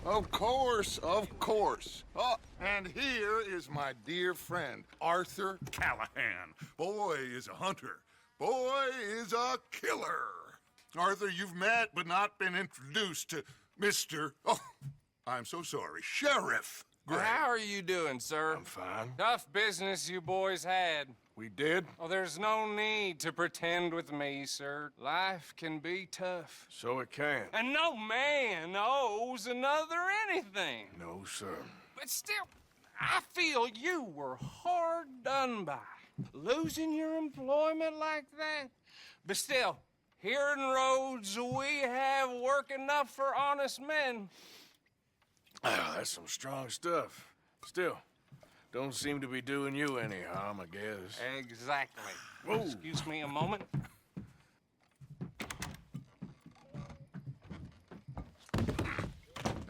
Of course, of course. Oh, and here is my dear friend, Arthur Callahan. Boy is a hunter. Boy is a killer. Arthur, you've met but not been introduced to Mr. Oh, I'm so sorry, Sheriff Gray. How are you doing, sir? I'm fine. Tough business you boys had. We did? Oh, there's no need to pretend with me, sir. Life can be tough. So it can. And no man owes another anything. No, sir. But still, I feel you were hard done by. Losing your employment like that. But still, here in Rhodes, we have work enough for honest men. Ah, that's some strong stuff. Still, don't seem to be doing you any harm, I guess. Exactly. Whoa. Excuse me a moment.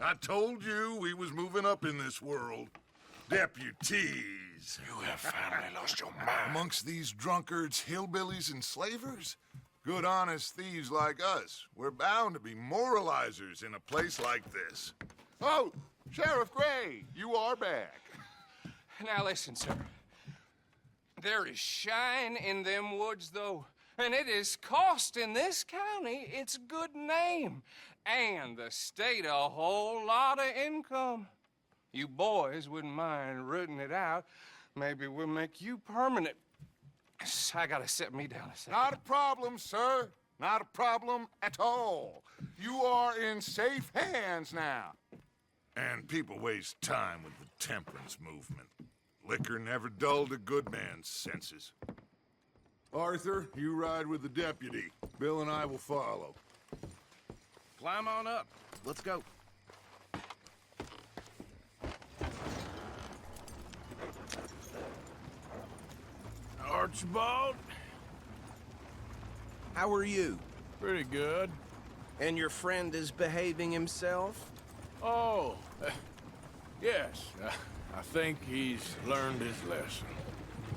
I told you we was moving up in this world. Deputies. You have finally lost your mind. Amongst these drunkards, hillbillies, and slavers? Good honest thieves like us. We're bound to be moralizers in a place like this. Oh, Sheriff Gray, you are back. Now listen, sir. There is shine in them woods, though, and it is costing this county its good name, and the state a whole lot of income. You boys wouldn't mind rooting it out. Maybe we'll make you permanent. I gotta sit me down a second. Not a problem, sir. Not a problem at all. You are in safe hands now. And people waste time with the temperance movement. Liquor never dulled a good man's senses. Arthur, you ride with the deputy. Bill and I will follow. Climb on up. Let's go. Archibald? How are you? Pretty good. And your friend is behaving himself? Oh, yes. I think he's learned his lesson.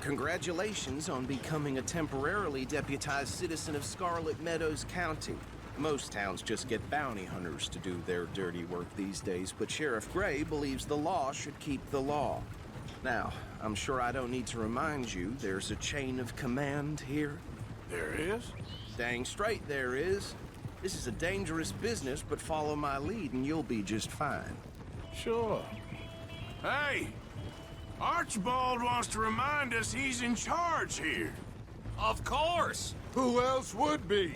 Congratulations on becoming a temporarily deputized citizen of Scarlet Meadows County. Most towns just get bounty hunters to do their dirty work these days, but Sheriff Gray believes the law should keep the law. Now, I'm sure I don't need to remind you there's a chain of command here. There is? Dang straight there is. This is a dangerous business, but follow my lead and you'll be just fine. Sure. Hey! Archibald wants to remind us he's in charge here. Of course. Who else would be?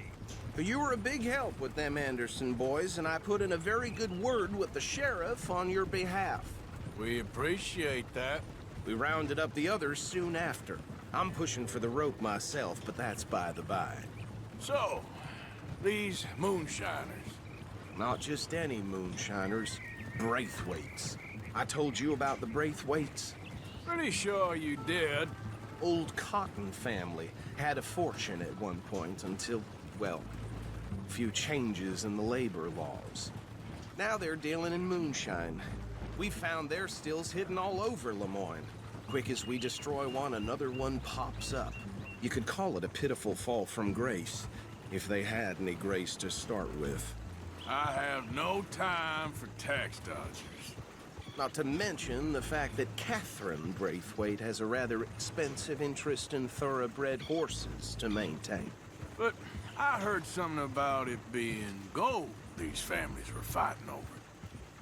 You were a big help with them Anderson boys, and I put in a very good word with the sheriff on your behalf. We appreciate that. We rounded up the others soon after. I'm pushing for the rope myself, but that's by the by. So, these moonshiners. Not just any moonshiners, Braithwaites. I told you about the Braithwaites? Pretty sure you did. Old Cotton family had a fortune at one point until, well, a few changes in the labor laws. Now they're dealing in moonshine. We found their stills hidden all over Lemoyne. Quick as we destroy one, another one pops up. You could call it a pitiful fall from grace, if they had any grace to start with. I have no time for tax dodgers. Not to mention the fact that Catherine Braithwaite has a rather expensive interest in thoroughbred horses to maintain. But I heard something about it being gold these families were fighting over.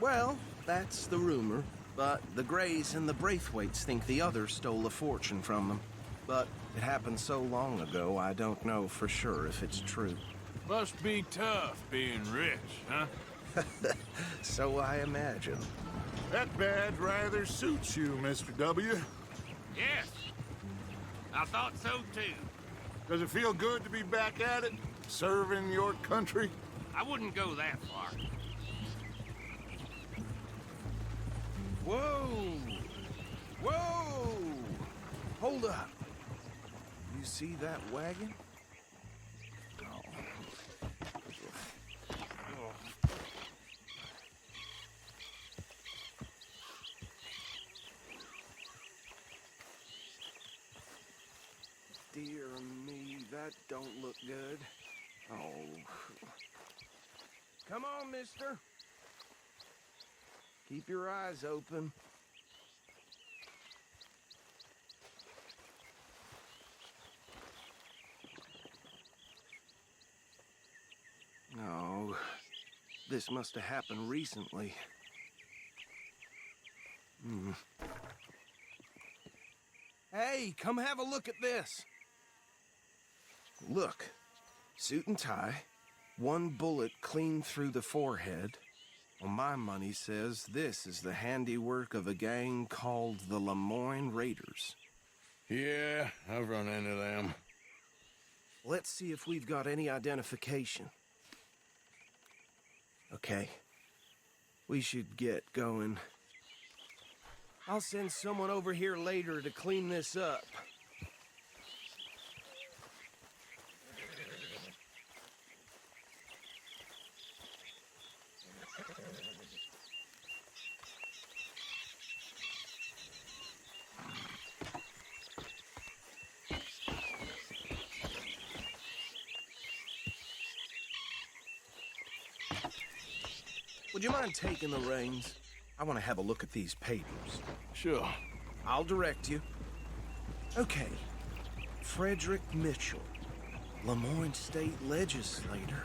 Well, that's the rumor. But the Grays and the Braithwaites think the others stole a fortune from them. But it happened so long ago, I don't know for sure if it's true. Must be tough being rich, huh? So I imagine. That badge rather suits you, Mr. W. Yes, I thought so too. Does it feel good to be back at it, serving your country? I wouldn't go that far. Whoa! Whoa! Hold up. You see that wagon? Dear me, that don't look good. Oh. Come on, mister. Keep your eyes open. No, this must have happened recently. Hey, come have a look at this. Look, suit and tie, one bullet clean through the forehead. Well, my money says this is the handiwork of a gang called the Lemoyne Raiders. Yeah, I've run into them. Let's see if we've got any identification. Okay. We should get going. I'll send someone over here later to clean this up. Would you mind taking the reins? I want to have a look at these papers. Sure. I'll direct you. Okay. Frederick Mitchell, Lemoyne State Legislator.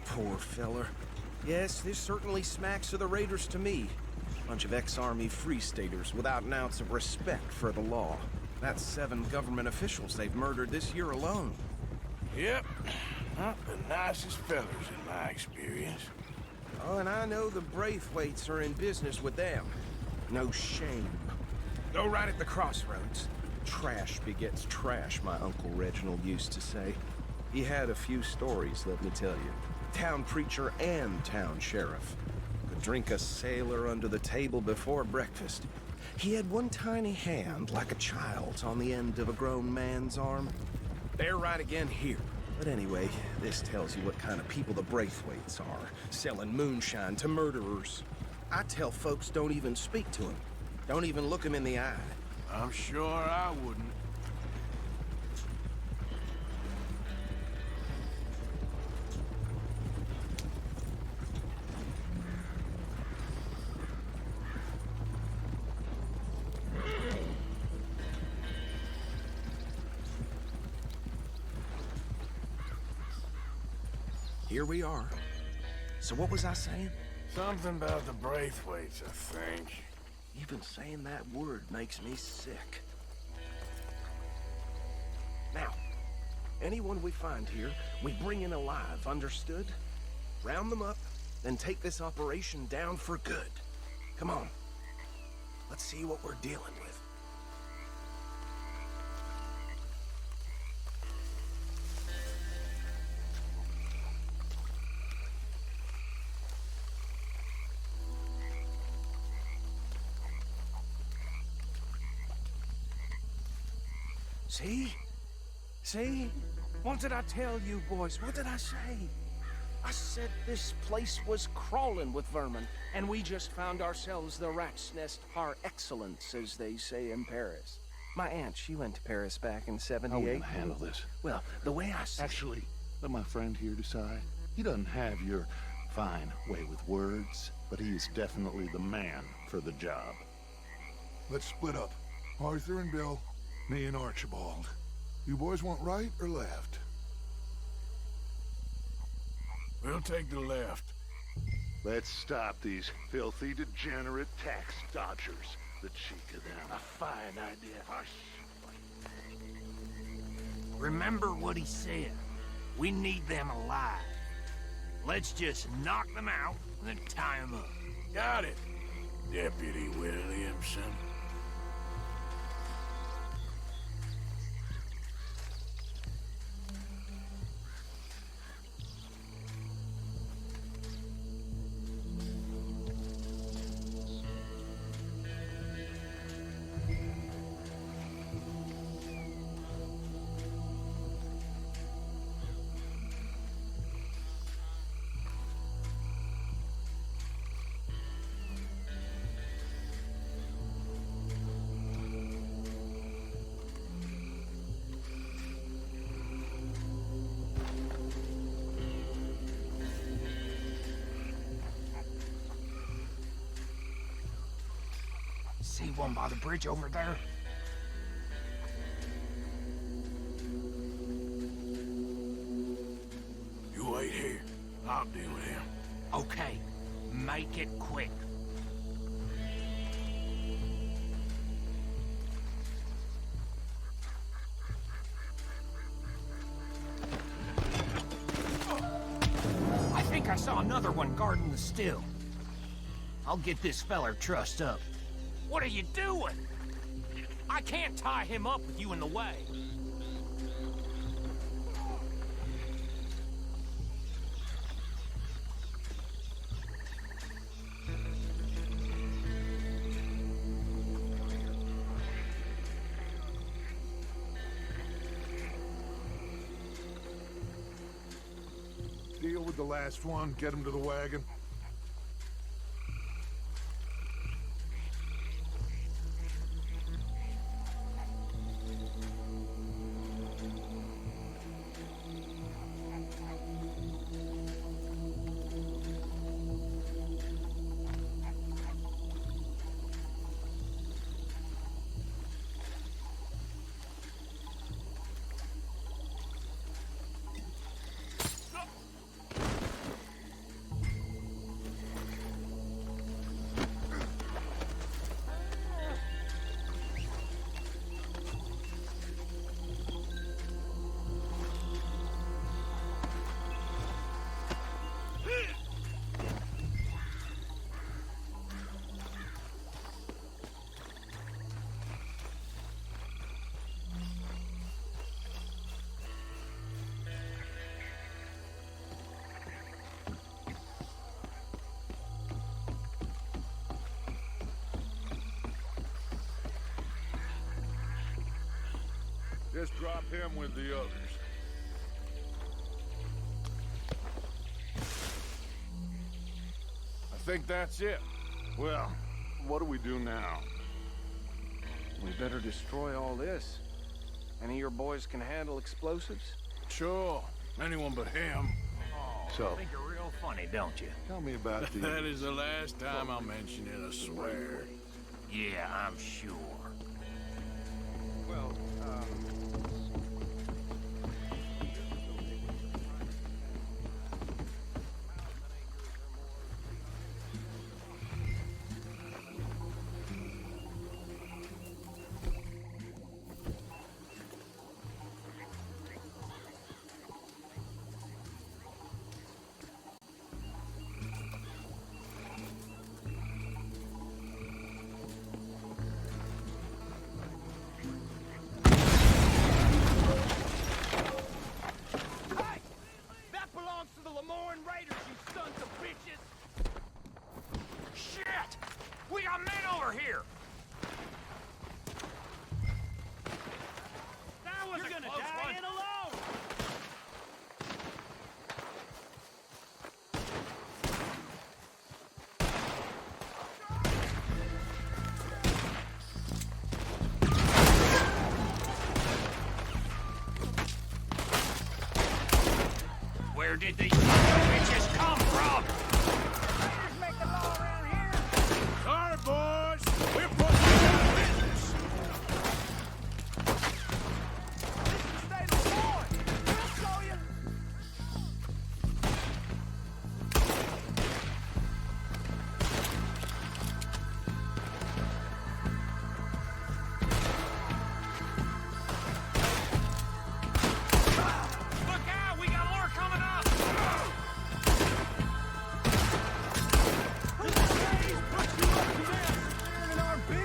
Poor feller. Yes, this certainly smacks of the Raiders to me. Bunch of ex-Army Free Staters without an ounce of respect for the law. That's 7 government officials they've murdered this year alone. Yep. Not the nicest fellers in my experience. Oh, and I know the Braithwaites are in business with them. No shame. Go right at the crossroads. Trash begets trash, my Uncle Reginald used to say. He had a few stories, let me tell you. Town preacher and town sheriff. Could drink a sailor under the table before breakfast. He had one tiny hand, like a child's, on the end of a grown man's arm. They're right again here. But anyway, this tells you what kind of people the Braithwaites are, selling moonshine to murderers. I tell folks don't even speak to them. Don't even look them in the eye. I'm sure I wouldn't. Here we are. So what was I saying? Something about the Braithwaites, I think. Even saying that word makes me sick. Now, anyone we find here, we bring in alive, understood? Round them up, then take this operation down for good. Come on. Let's see what we're dealing with. See? See? What did I tell you, boys? What did I say? I said this place was crawling with vermin, and we just found ourselves the rat's nest par excellence, as they say in Paris. My aunt, she went to Paris back in '78. How are we gonna handle this? Well, the way I see Actually, let my friend here decide. He doesn't have your fine way with words, but he is definitely the man for the job. Let's split up. Arthur and Bill, me and Archibald. You boys want right or left? We'll take the left. Let's stop these filthy, degenerate tax dodgers. The cheek of them. A fine idea. Remember what he said. We need them alive. Let's just knock them out and then tie them up. Got it, Deputy Williamson. See one by the bridge over there? You wait here. I'll deal with him. Okay, make it quick. I think I saw another one guarding the still. I'll get this feller trussed up. What are you doing? I can't tie him up with you in the way. Deal with the last one, get him to the wagon. Just drop him with the others. I think that's it. Well, what do we do now? We better destroy all this. Any of your boys can handle explosives? Sure. Anyone but him. So, Think you're real funny, don't you? tell me about the... That is the last time I'll mention it, I swear. Yeah, I'm sure. Well, We got men over here! That was You're gonna die in alone! Where did these bitches come from? Raiders make the law around here. Sorry, boys. We're putting you out of business. This is the state of Illinois. We'll show you. Look out! We got more coming up! Who pays put you up to this? We're in our business.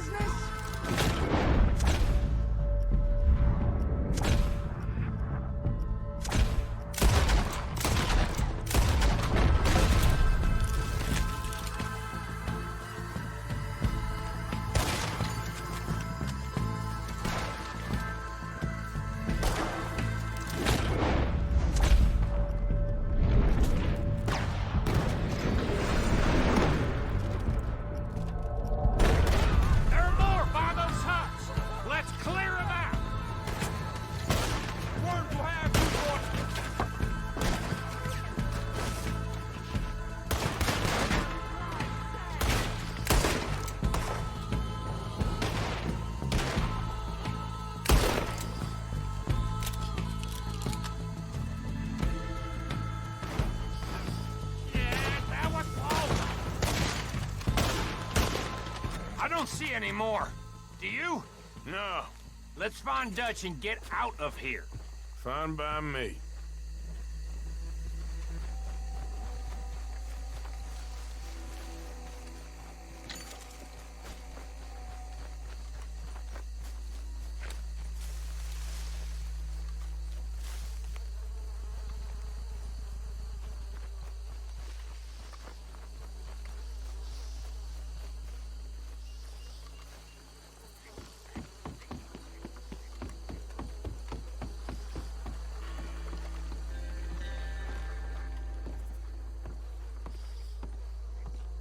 see any more. Do you? No, Let's find Dutch and get out of here. fine by me.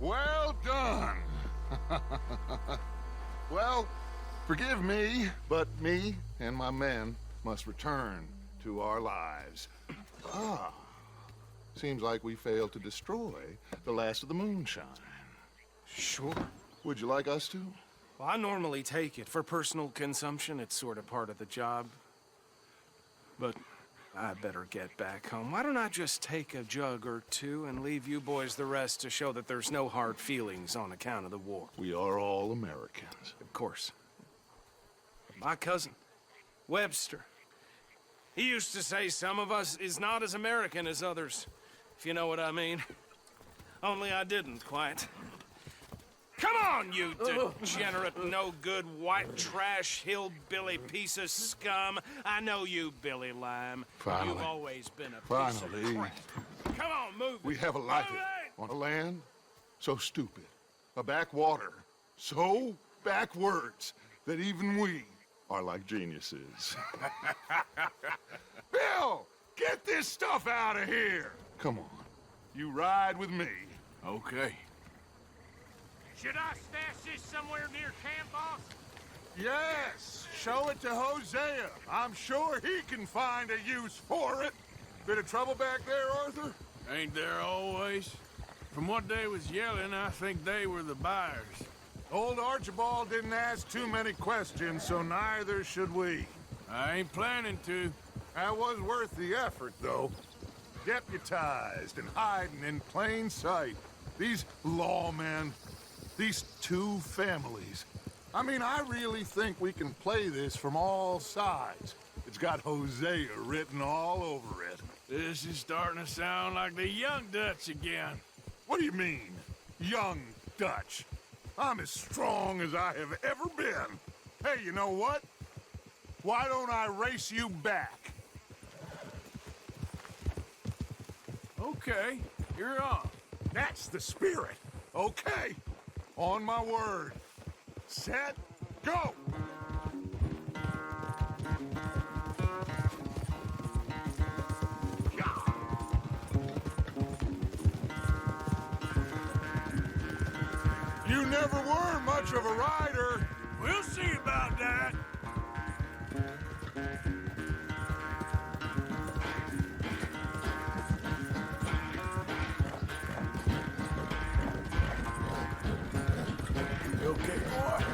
Well done. Well, forgive me, but me and my men must return to our lives. Ah, seems like we failed to destroy the last of the moonshine. Sure. Would you like us to? Well, I normally take it. For personal consumption, it's sort of part of the job. But I better get back home. Why don't I just take a jug or two and leave you boys the rest to show that there's no hard feelings on account of the war? We are all Americans. Of course. My cousin, Webster, he used to say some of us is not as American as others, if you know what I mean. Only I didn't quite. Come on, you degenerate, no-good, white trash, hillbilly piece of scum. I know you, Billy Lime. Finally. You've always been a piece Finally. of crap. Come on, move it. We have a life Move it! on a land so stupid, a backwater so backwards that even we are like geniuses. Bill, get this stuff out of here. Come on, you ride with me. Okay. Should I stash this somewhere near camp, boss? Yes, show it to Hosea. I'm sure he can find a use for it. Bit of trouble back there, Arthur? Ain't there always? From what they was yelling, I think they were the buyers. Old Archibald didn't ask too many questions, so neither should we. I ain't planning to. That was worth the effort, though. Deputized and hiding in plain sight. These lawmen, these two families. I mean, I really think we can play this from all sides. It's got Hosea written all over it. This is starting to sound like the young Dutch again. What do you mean, young Dutch? I'm as strong as I have ever been. Hey, you know what? Why don't I race you back? Okay, you're on. That's the spirit. Okay. On my word. Set, go! You never were much of a rider. We'll see about that. You okay, boy?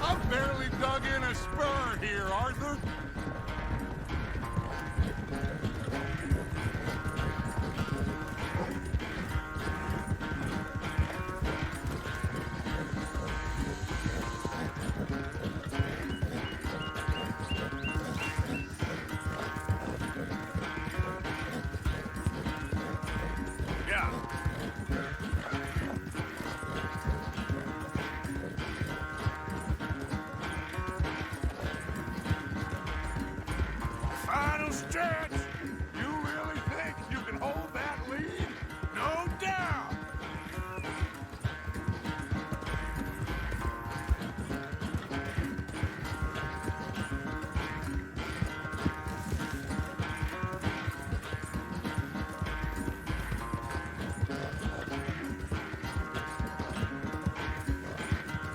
I've barely dug in a spur here, Arthur. Yeah. Final stretch. You really think you can hold that lead? No doubt.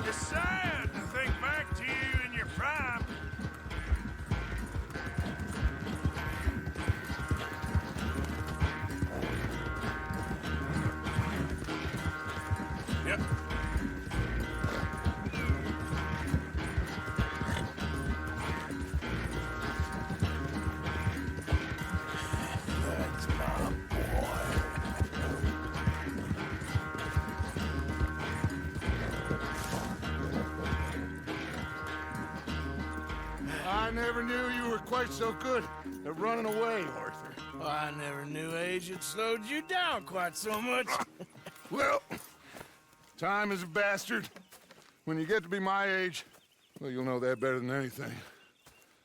It's sad to think back to you in your prime. Yep. knew you were quite so good at running away, Arthur. Well, I never knew age had slowed you down quite so much. Well, time is a bastard. When you get to be my age, well, you'll know that better than anything.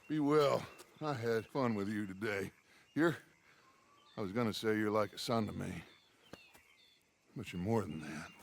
Be well. I had fun with you today. I was gonna say you're like a son to me. But you're more than that.